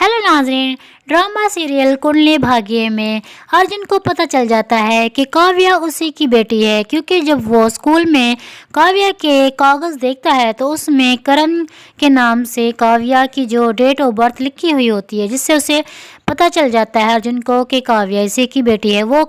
Hello नाज़रीन। Drama serial Kundali Bhagya में अर्जुन को पता चल जाता है कि काव्या उसी की बेटी है, क्योंकि जब वो स्कूल में काव्या के कागज़ देखता है तो उसमें करण के नाम से काव्या की जो डेट ऑफ बर्थ लिखी हुई होती है, जिससे उसे पता चल जाता है अर्जुन को कि काव्या इसी की बेटी है। वो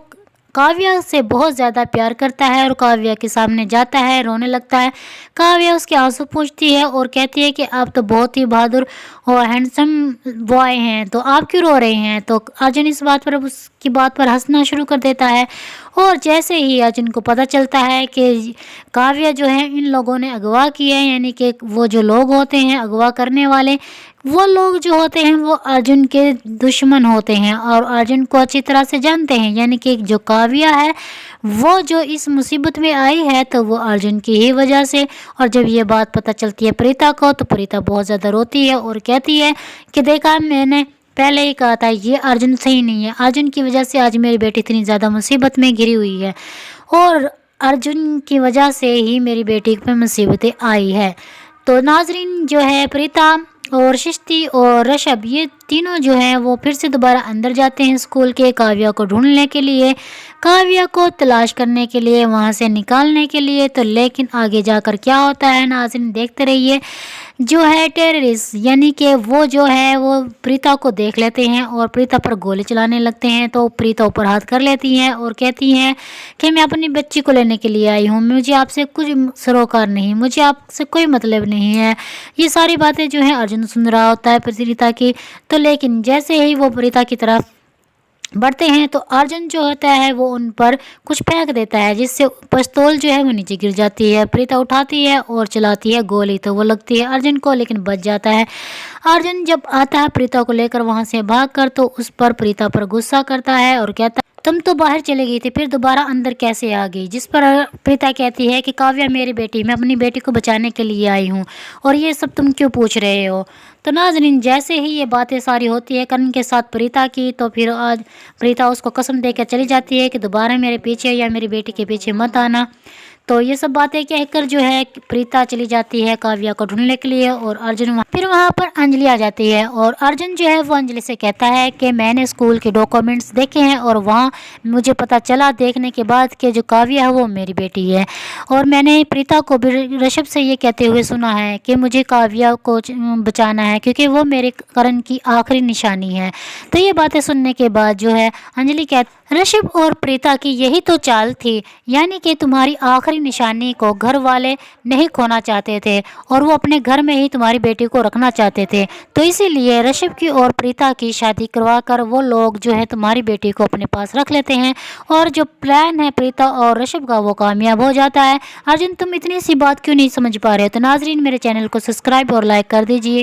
काव्या से बहुत ज़्यादा प्यार करता है और काव्या के सामने जाता है, रोने लगता है। काव्या उसके आंसू पूछती है और कहती है कि आप तो बहुत ही बहादुर और हैंडसम बॉय हैं, तो आप क्यों रो रहे हैं। तो अर्जुन इस बात पर उसकी बात पर हंसना शुरू कर देता है। और जैसे ही अर्जुन को पता चलता है कि काव्या जो है इन लोगों ने अगवा किया है, यानी कि वो जो लोग होते हैं अगवा करने वाले, वो लोग जो होते हैं वो अर्जुन के दुश्मन होते हैं और अर्जुन को अच्छी तरह से जानते हैं। यानी कि जो काव्या है वो जो इस मुसीबत में आई है तो वो अर्जुन की ही वजह से। और जब ये बात पता चलती है प्रीता को तो प्रीता बहुत ज़्यादा रोती है और कहती है कि देखा, मैंने पहले ही कहा था ये अर्जुन सही नहीं है, अर्जुन की वजह से आज मेरी बेटी इतनी ज़्यादा मुसीबत में घिरी हुई है और अर्जुन की वजह से ही मेरी बेटी पे मुसीबतें आई है। तो नाजरीन जो है प्रीता और शिष्टी और ऋषभ ये तीनों जो हैं वो फिर से दोबारा अंदर जाते हैं स्कूल के, काव्या को ढूंढने के लिए, काव्या को तलाश करने के लिए, वहाँ से निकालने के लिए। तो लेकिन आगे जाकर क्या होता है नाज़रीन देखते रहिए। जो है टेररिस्ट यानी कि वो जो है वो प्रीता को देख लेते हैं और प्रीता पर गोली चलाने लगते हैं। तो प्रीता ऊपर हाथ कर लेती हैं और कहती हैं कि मैं अपनी बच्ची को लेने के लिए आई हूँ, मुझे आपसे कुछ सरोकार नहीं, मुझे आपसे कोई मतलब नहीं है। ये सारी बातें जो है अर्जुन सुन रहा होता है प्रीता की। तो लेकिन जैसे ही वो प्रीता की तरफ बढ़ते हैं तो अर्जुन जो होता है वो उन पर कुछ फेंक देता है, जिससे पिस्तौल जो है वो नीचे गिर जाती है। प्रीता उठाती है और चलाती है गोली, तो वो लगती है अर्जुन को लेकिन बच जाता है। अर्जुन जब आता है प्रीता को लेकर वहाँ से भागकर तो उस पर प्रीता पर गुस्सा करता है और कहता है तुम तो बाहर चले गई थी, फिर दोबारा अंदर कैसे आ गई। जिस पर प्रीता कहती है कि काव्या मेरी बेटी, मैं अपनी बेटी को बचाने के लिए आई हूँ और ये सब तुम क्यों पूछ रहे हो। तो नाज़रीन जैसे ही ये बातें सारी होती है करण के साथ प्रीता की, तो फिर आज प्रीता उसको कसम देकर चली जाती है कि दोबारा मेरे पीछे या मेरी बेटी के पीछे मत आना। तो ये सब बातें कहकर जो है प्रीता चली जाती है काव्या को ढूंढने के लिए और अर्जुन फिर वहाँ पर अंजलि आ जाती है और अर्जुन जो है वो अंजलि से कहता है कि मैंने स्कूल के डॉक्यूमेंट्स देखे हैं और वहाँ मुझे पता चला देखने के बाद कि जो काव्या है वो मेरी बेटी है। और मैंने प्रीता को भी ऋषभ से ये कहते हुए सुना है कि मुझे काव्या को बचाना है क्योंकि वो मेरे करण की आखिरी निशानी है। तो ये बातें सुनने के बाद जो है अंजलि कहती ऋषभ और प्रीता की यही तो चाल थी, यानी कि तुम्हारी आखिरी निशानी को घर वाले नहीं खोना चाहते थे और वो अपने घर में ही तुम्हारी बेटी को रखना चाहते थे। तो इसीलिए ऋषभ की और प्रीता की शादी करवा कर वो लोग जो है तुम्हारी बेटी को अपने पास रख लेते हैं और जो प्लान है प्रीता और ऋषभ का वो कामयाब हो जाता है। अर्जुन तुम इतनी सी बात क्यों नहीं समझ पा रहे हो। तो नाजरीन मेरे चैनल को सब्सक्राइब और लाइक कर दीजिए।